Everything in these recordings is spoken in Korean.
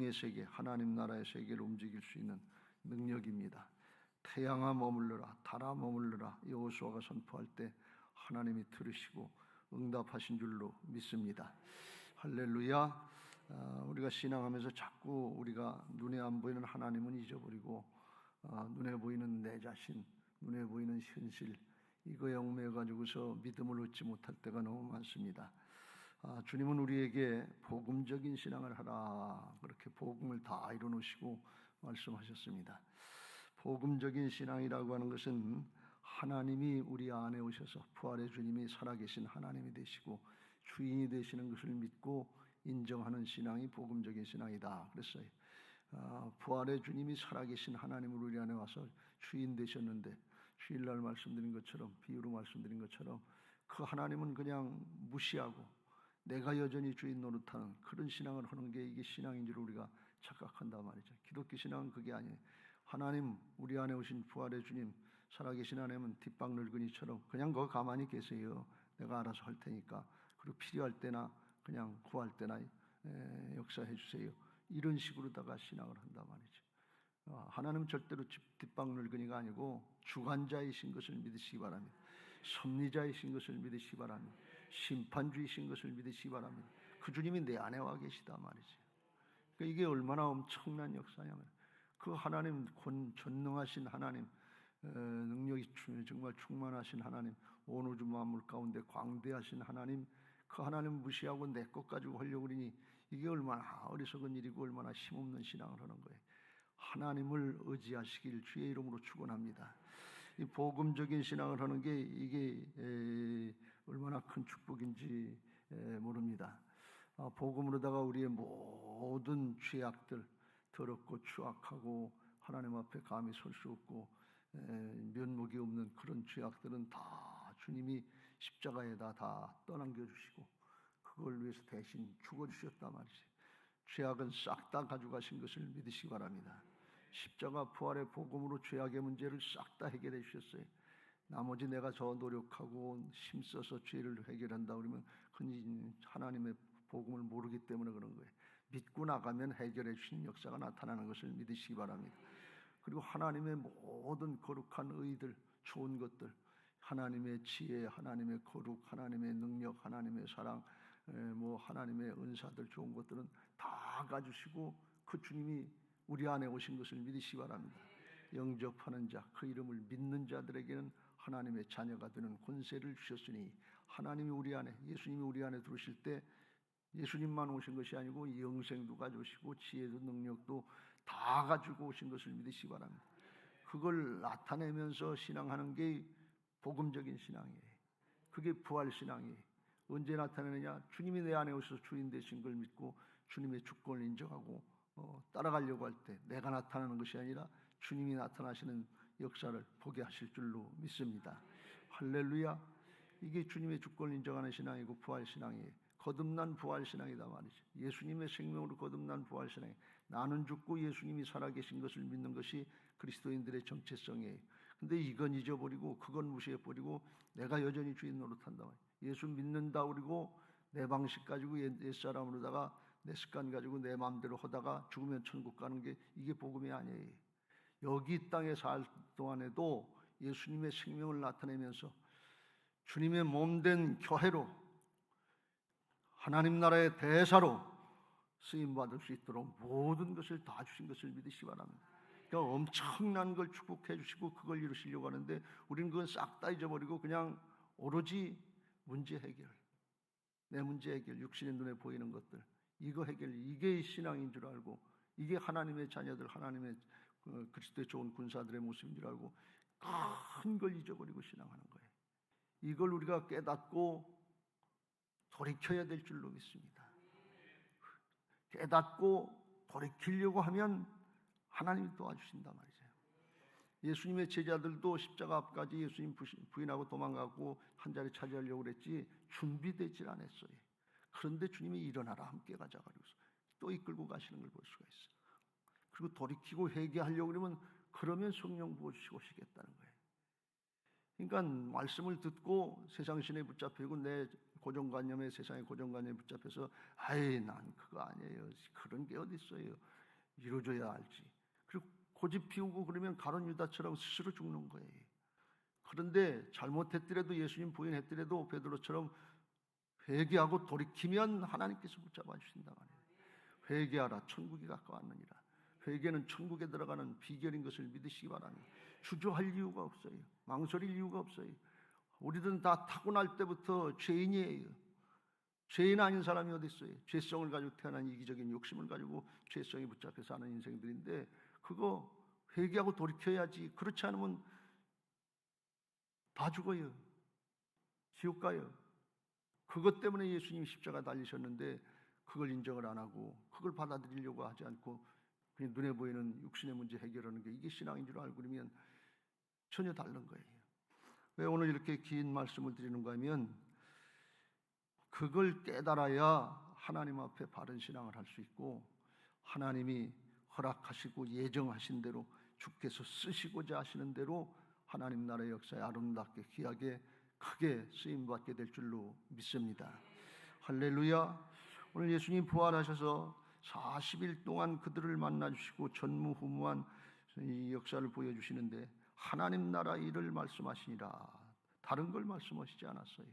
영의 세계, 하나님 나라의 세계를 움직일 수 있는 능력입니다. 태양아 머물러라, 달아 머물러라, 여호수아가 선포할 때 하나님이 들으시고 응답하신 줄로 믿습니다. 할렐루야. 우리가 신앙하면서 자꾸 우리가 눈에 안 보이는 하나님은 잊어버리고 눈에 보이는 내 자신, 눈에 보이는 현실, 이거에 얽매여가지고서 믿음을 얻지 못할 때가 너무 많습니다. 주님은 우리에게 복음적인 신앙을 하라, 그렇게 복음을 다 이뤄놓으시고 말씀하셨습니다. 복음적인 신앙이라고 하는 것은 하나님이 우리 안에 오셔서 부활의 주님이 살아계신 하나님이 되시고 주인이 되시는 것을 믿고 인정하는 신앙이 복음적인 신앙이다 그랬어요. 부활의 주님이 살아계신 하나님으로 우리 안에 와서 주인 되셨는데, 주일날 말씀드린 것처럼, 비유로 말씀드린 것처럼 그 하나님은 그냥 무시하고 내가 여전히 주인 노릇하는 그런 신앙을 하는 게 이게 신앙인 줄 우리가 착각한단 말이죠. 기독교 신앙은 그게 아니에요. 하나님, 우리 안에 오신 부활의 주님, 살아계신 하나님은 뒷방 늙은이처럼 그냥 거기 가만히 계세요. 내가 알아서 할 테니까. 그리고 필요할 때나 그냥 구할 때나 역사해 주세요. 이런 식으로다가 신앙을 한단 말이죠. 하나님은 절대로 뒷방 늙은이가 아니고 주관자이신 것을 믿으시기 바랍니다. 섭리자이신 것을 믿으시기 바랍니다. 심판주이신 것을 믿으시기 바랍니다. 그 주님이 내 안에 와 계시다 말이죠. 그러니까 이게 얼마나 엄청난 역사냐면, 그 하나님, 전능하신 하나님, 능력이 정말 충만하신 하나님, 온 우주 만물 가운데 광대하신 하나님, 그 하나님 무시하고 내 것 가지고 하려고 그러니 이게 얼마나 어리석은 일이고 얼마나 힘없는 신앙을 하는 거예요. 하나님을 의지하시길 주의 이름으로 축원합니다. 이 복음적인 신앙을 하는 게 이게 얼마나 큰 축복인지 모릅니다. 복음으로다가 우리의 모든 죄악들, 더럽고 추악하고 하나님 앞에 감히 설 수 없고 면목이 없는 그런 죄악들은 다 주님이 십자가에다 다 떠넘겨 주시고 그걸 위해서 대신 죽어 주셨단 말이지. 죄악은 싹 다 가져가신 것을 믿으시기 바랍니다. 십자가 부활의 복음으로 죄악의 문제를 싹 다 해결해 주셨어요. 나머지 내가 저 노력하고 힘써서 죄를 해결한다 그러면 그건 하나님의 복음을 모르기 때문에 그런 거예요. 믿고 나가면 해결해 주시는 역사가 나타나는 것을 믿으시기 바랍니다. 그리고 하나님의 모든 거룩한 의들, 좋은 것들, 하나님의 지혜, 하나님의 거룩, 하나님의 능력, 하나님의 사랑, 하나님의 은사들, 좋은 것들은 다 가주시고 그 주님이 우리 안에 오신 것을 믿으시기 바랍니다. 영접하는 자, 그 이름을 믿는 자들에게는 하나님의 자녀가 되는 권세를 주셨으니, 하나님이 우리 안에, 예수님이 우리 안에 들어오실 때 예수님만 오신 것이 아니고 영생도 가져오시고 지혜도 능력도 다 가지고 오신 것을 믿으시기 바랍니다. 그걸 나타내면서 신앙하는 게 복음적인 신앙이에요. 그게 부활신앙이에요. 언제 나타내느냐? 주님이 내 안에 오셔서 주인 되신 걸 믿고 주님의 주권을 인정하고 따라가려고 할 때 내가 나타나는 것이 아니라 주님이 나타나시는 역사를 보게 하실 줄로 믿습니다. 할렐루야. 이게 주님의 주권을 인정하는 신앙이고 부활신앙이에요. 거듭난 부활신앙이다 말이죠. 예수님의 생명으로 거듭난 부활신앙이에요. 나는 죽고 예수님이 살아계신 것을 믿는 것이 그리스도인들의 정체성이에요. 근데 이건 잊어버리고 그건 무시해버리고 내가 여전히 주인 노릇한다 말이에요. 예수 믿는다 그러고 내 방식 가지고 옛사람으로다가 내 습관 가지고 내 마음대로 하다가 죽으면 천국 가는 게 이게 복음이 아니에요. 여기 땅에 살 동안에도 예수님의 생명을 나타내면서 주님의 몸된 교회로 하나님 나라의 대사로 쓰임받을 수 있도록 모든 것을 다 주신 것을 믿으시기 바랍니다. 그러니까 엄청난 걸 축복해 주시고 그걸 이루시려고 하는데 우리는 그건 싹 다 잊어버리고 그냥 오로지 문제 해결, 내 문제 해결, 육신의 눈에 보이는 것들, 이거 해결, 이게 신앙인 줄 알고 이게 하나님의 자녀들, 하나님의 그리스도의 좋은 군사들의 모습인 줄 알고 큰 걸 잊어버리고 신앙하는 거예요. 이걸 우리가 깨닫고 돌이켜야 될 줄로 믿습니다. 깨닫고 돌이키려고 하면 하나님이 도와주신단 말이죠. 예수님의 제자들도 십자가 앞까지 예수님 부인하고 도망가고 한 자리 차지하려고 그랬지 준비되질 않았어요. 그런데 주님이 일어나라 함께 가자 그러고서 또 이끌고 가시는 걸 볼 수가 있어요. 그리고 돌이키고 회개하려고 그러면 성령 부어주시고 오시겠다는 거예요. 그러니까 말씀을 듣고 세상 신에 붙잡히고 내 고정관념에, 세상의 고정관념에 붙잡혀서 아이 난 그거 아니에요, 그런 게 어디 있어요, 이루어져야 알지. 그리고 고집 피우고 그러면 가룟 유다처럼 스스로 죽는 거예요. 그런데 잘못했더라도, 예수님 부인했더라도 베드로처럼 회개하고 돌이키면 하나님께서 붙잡아 주신다 말이에요. 회개하라, 천국이 가까웠느니라. 회개는 천국에 들어가는 비결인 것을 믿으시기 바랍니다. 주저할 이유가 없어요. 망설일 이유가 없어요. 우리들은 다 타고날 때부터 죄인이에요. 죄인 아닌 사람이 어디 있어요? 죄성을 가지고 태어난 이기적인 욕심을 가지고 죄성에 붙잡혀 사는 인생들인데, 그거 회개하고 돌이켜야지. 그렇지 않으면 다 죽어요. 지옥 가요. 그것 때문에 예수님이 십자가 달리셨는데 그걸 인정을 안 하고 그걸 받아들이려고 하지 않고 그냥 눈에 보이는 육신의 문제 해결하는 게 이게 신앙인 줄 알고 그러면 전혀 다른 거예요. 왜 오늘 이렇게 긴 말씀을 드리는가 하면, 그걸 깨달아야 하나님 앞에 바른 신앙을 할 수 있고, 하나님이 허락하시고 예정하신 대로 주께서 쓰시고자 하시는 대로 하나님 나라의 역사에 아름답게 귀하게 크게 쓰임받게 될 줄로 믿습니다. 할렐루야. 오늘 예수님 부활하셔서 40일 동안 그들을 만나주시고 전무후무한 이 역사를 보여주시는데, 하나님 나라 일을 말씀하시니라. 다른 걸 말씀하시지 않았어요.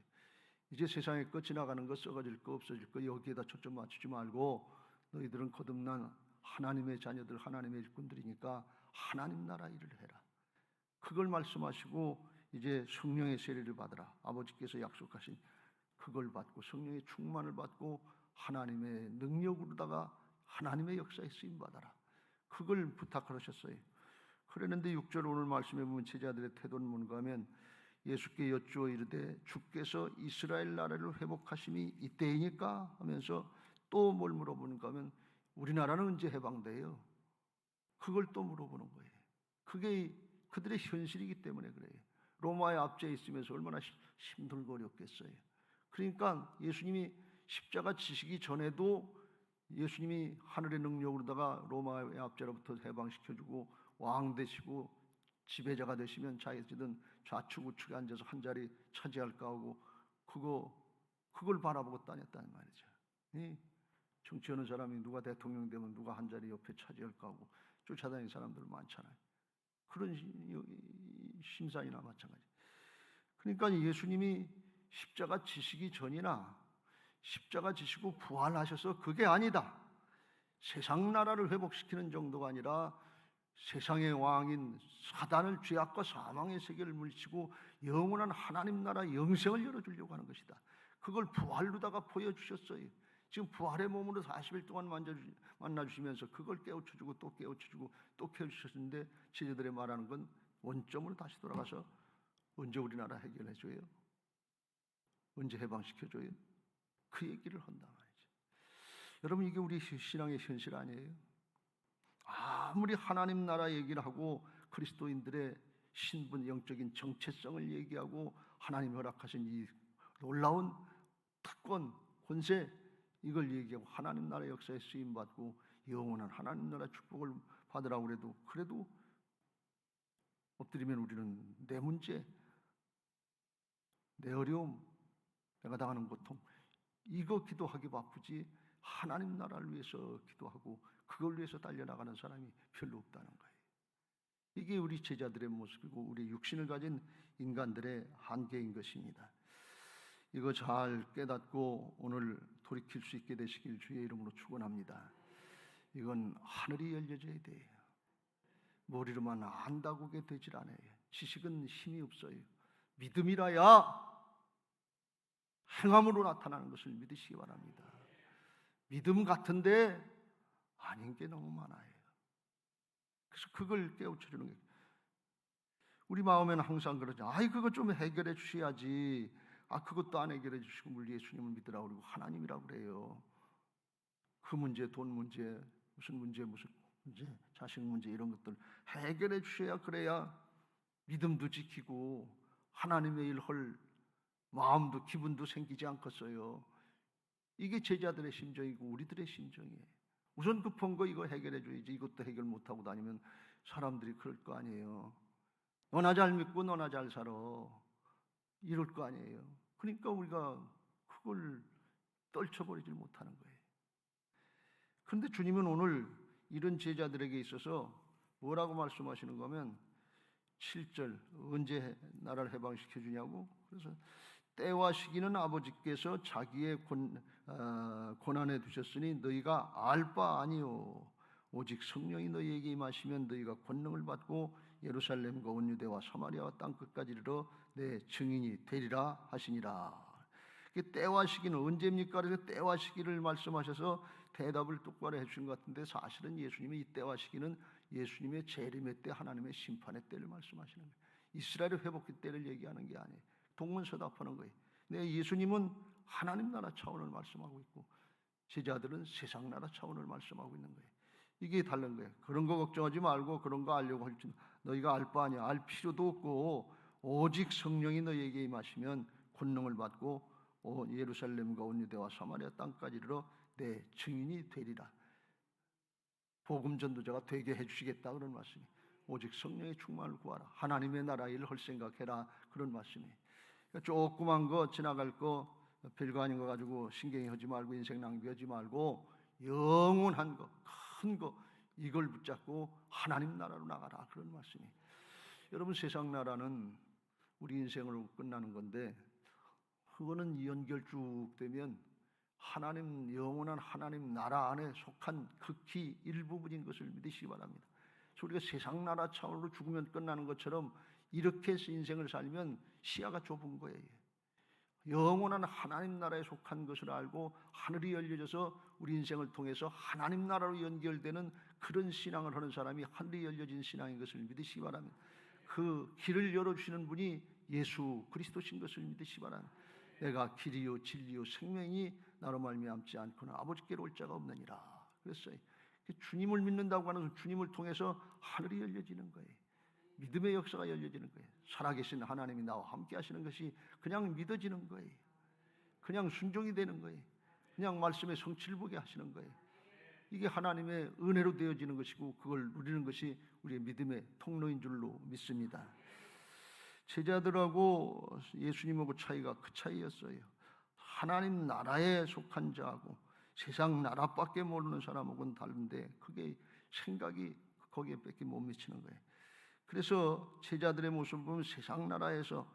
이제 세상에 거 지나가는 거, 썩어질 거, 없어질 거 여기에다 초점 맞추지 말고, 너희들은 거듭난 하나님의 자녀들, 하나님의 일꾼들이니까 하나님 나라 일을 해라. 그걸 말씀하시고 이제 성령의 세례를 받으라. 아버지께서 약속하신 그걸 받고 성령의 충만을 받고 하나님의 능력으로다가 하나님의 역사에 쓰임 받아라. 그걸 부탁하셨어요. 그랬는데 6절 오늘 말씀해 보면 제자들의 태도는 뭔가 하면, 예수께 여쭈어 이르되 주께서 이스라엘 나라를 회복하심이 이때이니까 하면서 또 뭘 물어보는가 하면, 우리나라는 언제 해방돼요? 그걸 또 물어보는 거예요. 그게 그들의 현실이기 때문에 그래요. 로마의 압제에 있으면서 얼마나 힘들고 어렵겠어요. 그러니까 예수님이 십자가 지시기 전에도 예수님이 하늘의 능력으로다가 로마의 압제로부터 해방시켜주고 왕 되시고 지배자가 되시면 자기들은 좌측 우측에 앉아서 한 자리 차지할까 하고 그걸 바라보고 다녔다는 말이죠. 정치하는 사람이 누가 대통령 되면 누가 한 자리 옆에 차지할까 하고 쫓아다니는 사람들 많잖아요. 그런 심산이나 마찬가지. 그러니까 예수님이 십자가 지시기 전이나 십자가 지시고 부활하셔서 그게 아니다, 세상 나라를 회복시키는 정도가 아니라 세상의 왕인 사단을, 죄악과 사망의 세계를 물리치고 영원한 하나님 나라 영생을 열어주려고 하는 것이다. 그걸 부활로다가 보여주셨어요. 지금 부활의 몸으로 40일 동안 만나주시면서 그걸 깨우쳐주고 또 깨우쳐주고 또 깨우쳐주셨는데, 제자들이 말하는 건 원점으로 다시 돌아가서 언제 우리나라 해결해줘요? 언제 해방시켜줘요? 그 얘기를 한단 말이죠. 여러분, 이게 우리 신앙의 현실 아니에요? 아무리 하나님 나라 얘기를 하고 그리스도인들의 신분, 영적인 정체성을 얘기하고 하나님이 허락하신 이 놀라운 특권, 권세, 이걸 얘기하고 하나님 나라 역사에 쓰임받고 영원한 하나님 나라 축복을 받으라고 그래도 엎드리면 우리는 내 문제, 내 어려움, 내가 당하는 고통, 이거 기도하기 바쁘지 하나님 나라를 위해서 기도하고 그걸 위해서 달려나가는 사람이 별로 없다는 거예요. 이게 우리 제자들의 모습이고 우리 육신을 가진 인간들의 한계인 것입니다. 이거 잘 깨닫고 오늘 돌이킬 수 있게 되시길 주의 이름으로 축원합니다. 이건 하늘이 열려져야 돼요. 머리로만 안다고 게 되질 않아요. 지식은 힘이 없어요. 믿음이라야 행함으로 나타나는 것을 믿으시기 바랍니다. 믿음 같은데 아닌 게 너무 많아요. 그래서 그걸 깨우쳐주는 게, 우리 마음에는 항상 그러죠. 아이 그거 좀 해결해 주셔야지. 그것도 안 해결해 주시고 우리 예수님을 믿으라고 그러고 하나님이라고 그래요. 그 문제, 돈 문제, 무슨 문제, 자식 문제 이런 것들 해결해 주셔야, 그래야 믿음도 지키고 하나님의 일 할 마음도 기분도 생기지 않겠어요. 이게 제자들의 심정이고 우리들의 심정이에요. 우선 급한 거 이거 해결해 줘야지. 이것도 해결 못하고 다니면 사람들이 그럴 거 아니에요. 너나 잘 믿고 너나 잘 살아, 이럴 거 아니에요. 그러니까 우리가 그걸 떨쳐버리질 못하는 거예요. 그런데 주님은 오늘 이런 제자들에게 있어서 뭐라고 말씀하시는 거면 7절 언제 나라를 해방시켜 주냐고. 그래서 때와 시기는 아버지께서 자기의 고난에 두셨으니 너희가 알 바 아니요 오직 성령이 너희에게 임하시면 너희가 권능을 받고 예루살렘과 온 유대와 사마리아와 땅 끝까지 이르러 내 증인이 되리라 하시니라. 때와 시기는 언제입니까? 그래서 때와 시기를 말씀하셔서 대답을 똑바로 해주신 것 같은데 사실은 예수님이 이 때와 시기는 예수님의 재림의 때, 하나님의 심판의 때를 말씀하시는 거예요. 이스라엘의 회복의 때를 얘기하는 게 아니에요. 동문서답하는 거예요. 근데 예수님은 하나님 나라 차원을 말씀하고 있고 제자들은 세상 나라 차원을 말씀하고 있는 거예요. 이게 다른 거예요. 그런 거 걱정하지 말고 그런 거 알려고 할 줄 너희가 알 바 아니야. 알 필요도 없고 오직 성령이 너희에게 임하시면 권능을 받고 예루살렘과 온 유대와 사마리아 땅까지 이르러 내 증인이 되리라. 복음 전도자가 되게 해주시겠다 그런 말씀이. 오직 성령의 충만을 구하라. 하나님의 나라 일을 할 생각해라 그런 말씀이. 그러니까 조그만 거 지나갈 거 별거 아닌 거 가지고 신경하지 말고 인생 낭비하지 말고 영원한 거, 큰 거 이걸 붙잡고 하나님 나라로 나가라 그런 말씀이. 여러분 세상 나라는 우리 인생으로 끝나는 건데 그거는 연결 쭉 되면 하나님 영원한 하나님 나라 안에 속한 극히 일부분인 것을 믿으시기 바랍니다. 그래서 우리가 세상 나라 차원으로 죽으면 끝나는 것처럼 이렇게 해서 인생을 살면 시야가 좁은 거예요. 영원한 하나님 나라에 속한 것을 알고 하늘이 열려져서 우리 인생을 통해서 하나님 나라로 연결되는 그런 신앙을 하는 사람이 하늘이 열려진 신앙인 것을 믿으시기 바랍니다. 그 길을 열어주시는 분이 예수 그리스도신 것을 믿으시기 바랍니다. 내가 길이요 진리요 생명이 나로 말미암지 않고는 아버지께로 올 자가 없느니라 그랬어요. 주님을 믿는다고 하는 주님을 통해서 하늘이 열려지는 거예요. 믿음의 역사가 열려지는 거예요. 살아계신 하나님이 나와 함께 하시는 것이 그냥 믿어지는 거예요. 그냥 순종이 되는 거예요. 그냥 말씀의 성취를 보게 하시는 거예요. 이게 하나님의 은혜로 되어지는 것이고 그걸 누리는 것이 우리의 믿음의 통로인 줄로 믿습니다. 제자들하고 예수님하고 차이가 그 차이였어요. 하나님 나라에 속한 자하고 세상 나라밖에 모르는 사람하고는 다른데 그게 생각이 거기에 밖에 못 미치는 거예요. 그래서 제자들의 모습을 보면 세상 나라에서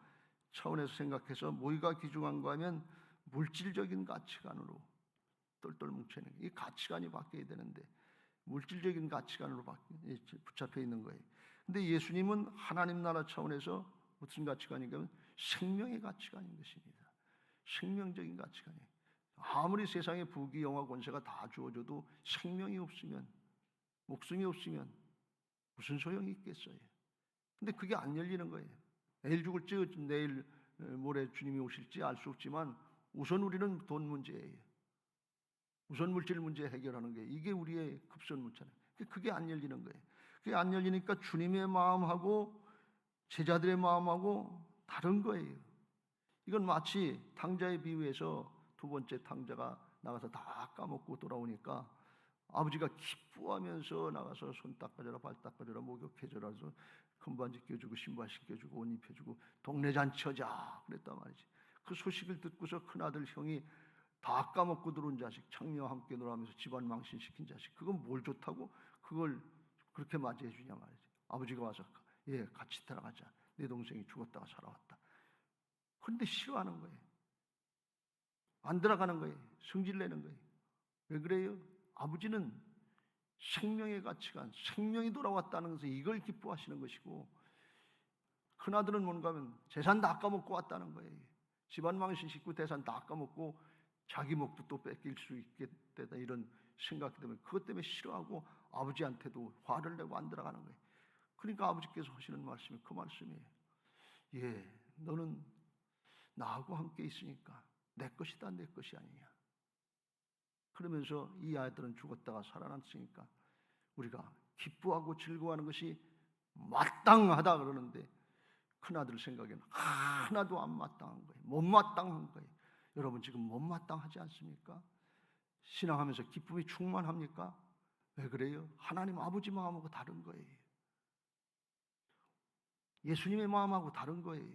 차원에서 생각해서 뭐가 귀중한가 하면 물질적인 가치관으로 똘똘 뭉쳐있는 이 가치관이 바뀌어야 되는데 물질적인 가치관으로 붙잡혀 있는 거예요. 근데 예수님은 하나님 나라 차원에서 무슨 가치관인가 하면 생명의 가치관인 것입니다. 생명적인 가치관이에요. 아무리 세상에 부귀 영화 권세가 다 주어져도 생명이 없으면 목숨이 없으면 무슨 소용이 있겠어요. 근데 그게 안 열리는 거예요. 내일 죽을지 내일 모레 주님이 오실지 알 수 없지만 우선 우리는 돈 문제예요. 우선 물질 문제 해결하는 게 이게 우리의 급선 문제잖아요. 그게 안 열리는 거예요. 그게 안 열리니까 주님의 마음하고 제자들의 마음하고 다른 거예요. 이건 마치 탕자의 비유에서 두 번째 탕자가 나가서 다 까먹고 돌아오니까 아버지가 기뻐하면서 나가서 손 닦아줘라 발 닦아줘라 목욕해줘라 해서 금반지 껴주고 신발 신겨주고 옷 입혀주고 동네 잔치하자 그랬단 말이지. 그 소식을 듣고서 큰아들 형이 다 까먹고 들어온 자식 창녀와 함께 놀아면서 집안 망신시킨 자식 그건 뭘 좋다고 그걸 그렇게 맞이해 주냐 말이지. 아버지가 와서 예 같이 들어가자 내 동생이 죽었다가 살아왔다. 그런데 싫어하는 거예요. 안 들어가는 거예요. 성질내는 거예요. 왜 그래요? 아버지는 생명의 가치관, 생명이 돌아왔다는 것을 이걸 기뻐하시는 것이고 큰아들은 뭔가 하면 재산 다 까먹고 왔다는 거예요. 집안 망신 식구 재산 다 까먹고 자기 목도 또 뺏길 수 있겠다 이런 생각 때문에 그것 때문에 싫어하고 아버지한테도 화를 내고 안 들어가는 거예요. 그러니까 아버지께서 하시는 말씀이 그 말씀이에요. 예, 너는 나하고 함께 있으니까 내 것이다 내 것이 아니냐. 그러면서 이 아이들은 죽었다가 살아났으니까 우리가 기뻐하고 즐거워하는 것이 마땅하다 그러는데 큰아들 생각에는 하나도 안 마땅한 거예요. 못마땅한 거예요. 여러분 지금 못마땅하지 않습니까? 신앙하면서 기쁨이 충만합니까? 왜 그래요? 하나님 아버지 마음하고 다른 거예요. 예수님의 마음하고 다른 거예요.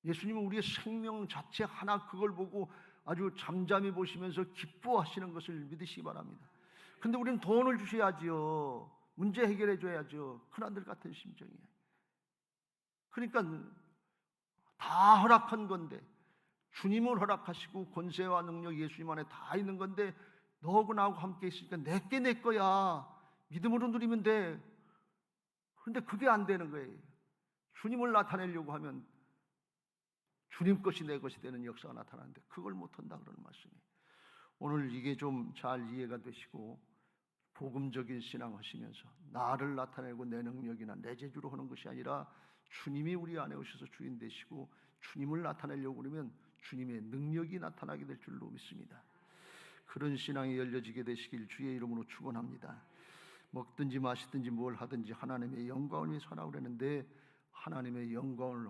예수님은 우리의 생명 자체 하나 그걸 보고 아주 잠잠히 보시면서 기뻐하시는 것을 믿으시기 바랍니다. 근데 우리는 돈을 주셔야지요. 문제 해결해 줘야죠. 큰아들 같은 심정이에요. 그러니까 다 허락한 건데, 주님을 허락하시고 권세와 능력 예수님 안에 다 있는 건데, 너하고 나하고 함께 있으니까 내게 내 거야. 믿음으로 누리면 돼. 그런데 그게 안 되는 거예요. 주님을 나타내려고 하면 주님 것이 내 것이 되는 역사가 나타나는데 그걸 못한다 그러는 말씀이에요. 오늘 이게 좀 잘 이해가 되시고 복음적인 신앙 하시면서 나를 나타내고 내 능력이나 내 재주로 하는 것이 아니라 주님이 우리 안에 오셔서 주인 되시고 주님을 나타내려고 그러면 주님의 능력이 나타나게 될 줄로 믿습니다. 그런 신앙이 열려지게 되시길 주의 이름으로 축원합니다. 먹든지 마시든지 뭘 하든지 하나님의 영광을 위해서 하라고 그랬는데, 하나님의 영광을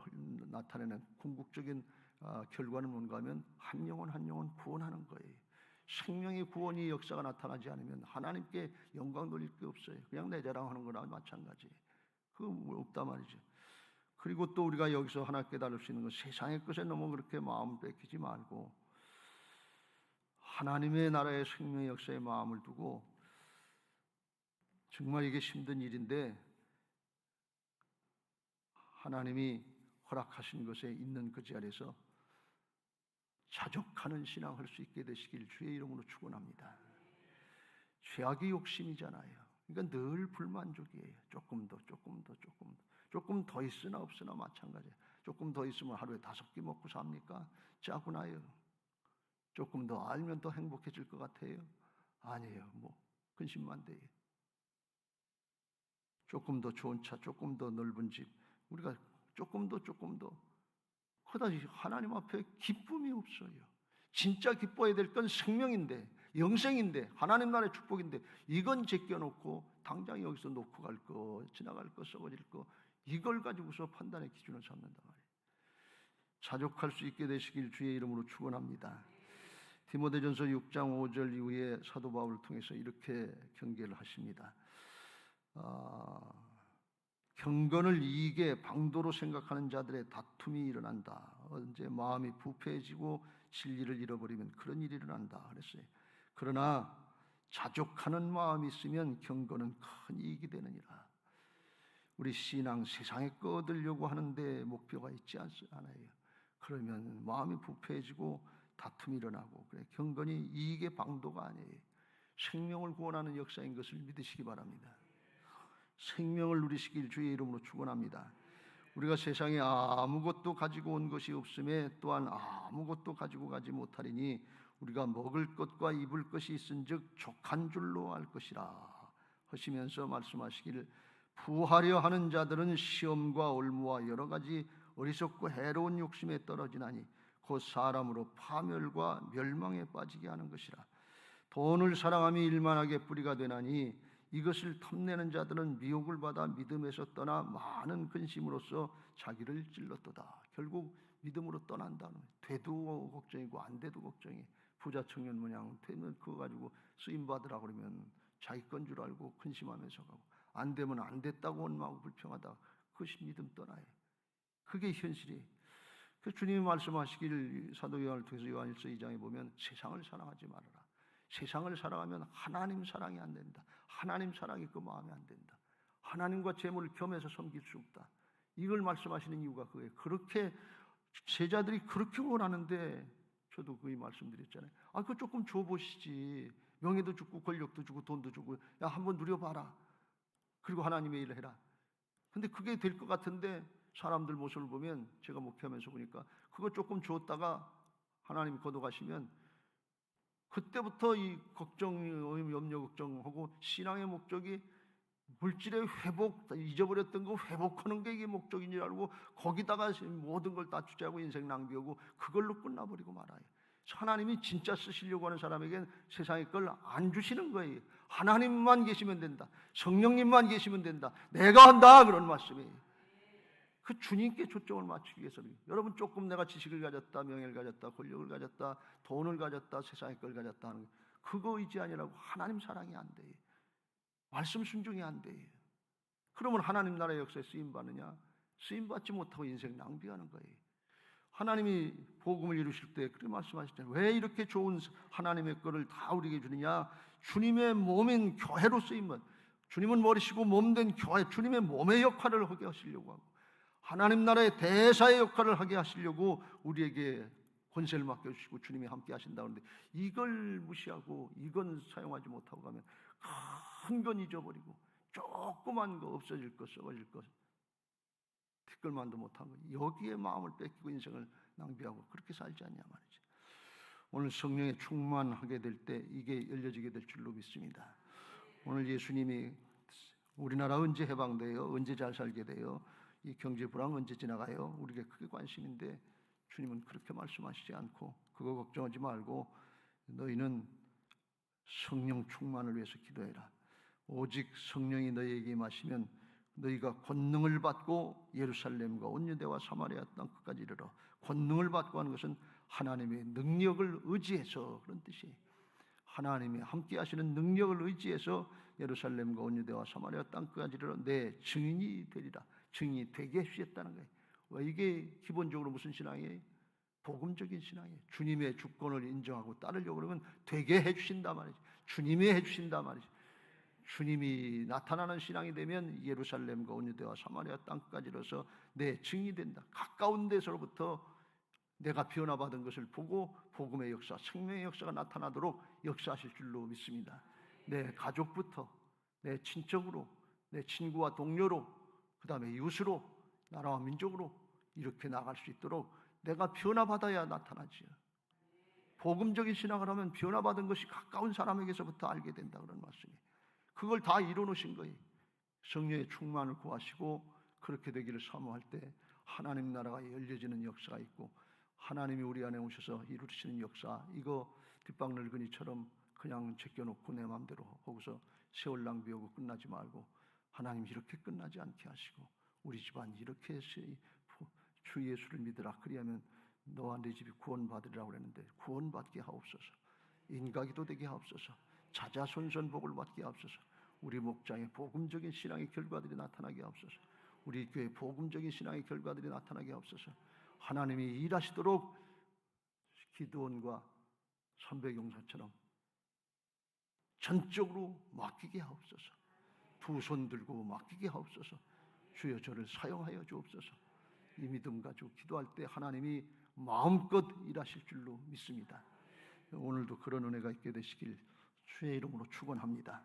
나타내는 궁극적인 결과는 뭔가 하면 한 영혼 한 영혼 구원하는 거예요. 생명의 구원이 역사가 나타나지 않으면 하나님께 영광 돌릴 게 없어요. 그냥 내 자랑하는 거나 마찬가지예요. 그거 뭐 없단 말이죠. 그리고 또 우리가 여기서 하나 깨달을 수 있는 건 세상의 것에 너무 그렇게 마음 뺏기지 말고 하나님의 나라의 생명의 역사에 마음을 두고, 정말 이게 힘든 일인데 하나님이 허락하신 것에 있는 그 자리에서 자족하는 신앙 할 수 있게 되시길 주의 이름으로 축원합니다. 죄악이 욕심이잖아요. 그러니까 늘 불만족이에요. 조금 더 있으나 없으나 마찬가지예요. 조금 더 있으면 하루에 5끼 먹고 삽니까? 짜구나요. 조금 더 알면 더 행복해질 것 같아요? 아니에요. 뭐 근심만 돼요. 조금 더 좋은 차, 조금 더 넓은 집, 우리가 조금 더 그러다 하나님 앞에 기쁨이 없어요. 진짜 기뻐해야 될 건 생명인데, 영생인데, 하나님 나라의 축복인데, 이건 제껴놓고 당장 여기서 놓고 갈 거, 지나갈 거, 썩어질 거, 이걸 가지고서 판단의 기준을 삼는단 말이에요. 자족할 수 있게 되시길 주의 이름으로 축원합니다. 디모데전서 6장 5절 이후에 사도 바울을 통해서 이렇게 경계를 하십니다. 경건을 이익의 방도로 생각하는 자들의 다툼이 일어난다. 언제 마음이 부패해지고 진리를 잃어버리면 그런 일이 일어난다 그랬어요. 그러나 자족하는 마음이 있으면 경건은 큰 이익이 되느니라. 우리 신앙 세상에 꺼들려고 하는데 목표가 있지 않아요. 그러면 마음이 부패해지고 다툼이 일어나고, 그래 경건이 이익의 방도가 아니에요. 생명을 구원하는 역사인 것을 믿으시기 바랍니다. 생명을 누리시길 주의 이름으로 축원합니다. 우리가 세상에 아무것도 가지고 온 것이 없음에 또한 아무것도 가지고 가지 못하리니 우리가 먹을 것과 입을 것이 있은즉 족한 줄로 알 것이라 하시면서 말씀하시기를, 부하려 하는 자들은 시험과 올무와 여러 가지 어리석고 해로운 욕심에 떨어지나니 곧 사람으로 파멸과 멸망에 빠지게 하는 것이라. 돈을 사랑함이 일만하게 뿌리가 되나니 이것을 탐내는 자들은 미혹을 받아 믿음에서 떠나 많은 근심으로써 자기를 찔렀도다. 결국 믿음으로 떠난다는, 돼도 걱정이고 안 돼도 걱정이. 부자 청년 모양 되면 그거 가지고 쓰임 받으라고 그러면 자기 건 줄 알고 근심하면서 가고, 안 되면 안 됐다고 원망하고 불평하다. 그것이 믿음 떠나요. 그게 현실이에요. 그 주님이 말씀하시기를 사도 요한을 통해서 요한일서 2장에 보면 세상을 사랑하지 말아라. 세상을 사랑하면 하나님 사랑이 안 된다. 하나님 사랑이 그 마음에 안 된다. 하나님과 재물을 겸해서 섬길 수 없다. 이걸 말씀하시는 이유가 그거예요. 그렇게 제자들이 그렇게 원하는데, 저도 그의 말씀드렸잖아요. 그거 조금 줘보시지. 명예도 주고 권력도 주고 돈도 주고, 야 한번 누려봐라. 그리고 하나님의 일을 해라. 근데 그게 될 것 같은데 사람들 모습을 보면, 제가 목회하면서 보니까 그거 조금 줬다가 하나님이 거둬가시면 그때부터 이 걱정, 염려, 걱정하고 신앙의 목적이 물질의 회복, 잊어버렸던 거 회복하는 게 이게 목적인 줄 알고 거기다가 모든 걸 다 투자하고 인생 낭비하고 그걸로 끝나버리고 말아요. 하나님이 진짜 쓰시려고 하는 사람에겐 세상의 걸 안 주시는 거예요. 하나님만 계시면 된다. 성령님만 계시면 된다. 내가 한다 그런 말씀이에요. 그 주님께 초점을 맞추기 위해서는, 여러분 조금 내가 지식을 가졌다, 명예를 가졌다, 권력을 가졌다, 돈을 가졌다, 세상의 걸 가졌다 하는 그거 의지 아니라고 하나님 사랑이 안 돼요. 말씀 순종이 안 돼요. 그러면 하나님 나라의 역사에 쓰임 받느냐? 쓰임 받지 못하고 인생 낭비하는 거예요. 하나님이 복음을 이루실 때 그렇게 말씀하셨잖아요. 왜 이렇게 좋은 하나님의 것을 다 우리에게 주느냐? 주님의 몸인 교회로 쓰임은, 주님은 머리시고 몸된 교회, 주님의 몸의 역할을 하게 하시려고 하고 하나님 나라의 대사의 역할을 하게 하시려고 우리에게 권세를 맡겨주시고 주님이 함께 하신다. 그런데 이걸 무시하고 이건 사용하지 못하고 가면 큰 건 잊어버리고 조그만 거 없어질 것, 썩어질 것, 티끌만도 못한 거, 여기에 마음을 뺏기고 인생을 낭비하고 그렇게 살지 않냐 말이죠. 오늘 성령에 충만하게 될 때 이게 열려지게 될 줄로 믿습니다. 오늘 예수님이 우리나라 언제 해방돼요? 언제 잘 살게 돼요? 이 경제 불황 언제 지나가요? 우리에게 크게 관심인데 주님은 그렇게 말씀하시지 않고 그거 걱정하지 말고 너희는 성령 충만을 위해서 기도해라. 오직 성령이 너희에게 임하시면 너희가 권능을 받고 예루살렘과 온 유대와 사마리아 땅 끝까지 이르러. 권능을 받고 하는 것은 하나님의 능력을 의지해서 그런 뜻이에요. 하나님이 함께 하시는 능력을 의지해서 예루살렘과 온 유대와 사마리아 땅 끝까지 이르러 내 증인이 되리라. 증인이 되게 해주셨다는 거예요. 왜 이게 기본적으로 무슨 신앙이에요? 복음적인 신앙이에요. 주님의 주권을 인정하고 따르려고 그러면 되게 해주신단 말이죠. 주님이 해주신단 말이죠. 주님이 나타나는 신앙이 되면 예루살렘과 온 유대와 사마리아 땅까지 이르러서 내 증인이 된다. 가까운 데서로부터 내가 변화받은 것을 보고 복음의 역사, 생명의 역사가 나타나도록 역사하실 줄로 믿습니다. 내 가족부터 내 친척으로, 내 친구와 동료로, 그 다음에 이웃으로, 나라와 민족으로 이렇게 나갈 수 있도록 내가 변화받아야 나타나지요. 복음적인 신앙을 하면 변화받은 것이 가까운 사람에게서부터 알게 된다 그런 말씀이에요. 그걸 다 이뤄놓으신 거예요. 성령의 충만을 구하시고 그렇게 되기를 사모할 때 하나님 나라가 열려지는 역사가 있고 하나님이 우리 안에 오셔서 이루시는 역사, 이거 뒷방 늙은이처럼 그냥 제껴놓고 내 마음대로 하고서 세월 낭비하고 끝나지 말고 하나님 이렇게 끝나지 않게 하시고 우리 집안 이렇게 주 예수를 믿으라. 그리하면 너와 네 집이 구원받으리라고 그랬는데 구원받게 하옵소서. 인가기도 되게 하옵소서. 자자손손복을 받게 하옵소서. 우리 목장에 복음적인 신앙의 결과들이 나타나게 하옵소서. 우리 교회 복음적인 신앙의 결과들이 나타나게 하옵소서. 하나님이 일하시도록 기드온과 선배경사처럼 전적으로 맡기게 하옵소서. 두 손 들고 맡기게 하옵소서. 주여 저를 사용하여 주옵소서. 이 믿음 가지고 기도할 때 하나님이 마음껏 일하실 줄로 믿습니다. 오늘도 그런 은혜가 있게 되시길 주의 이름으로 축원합니다.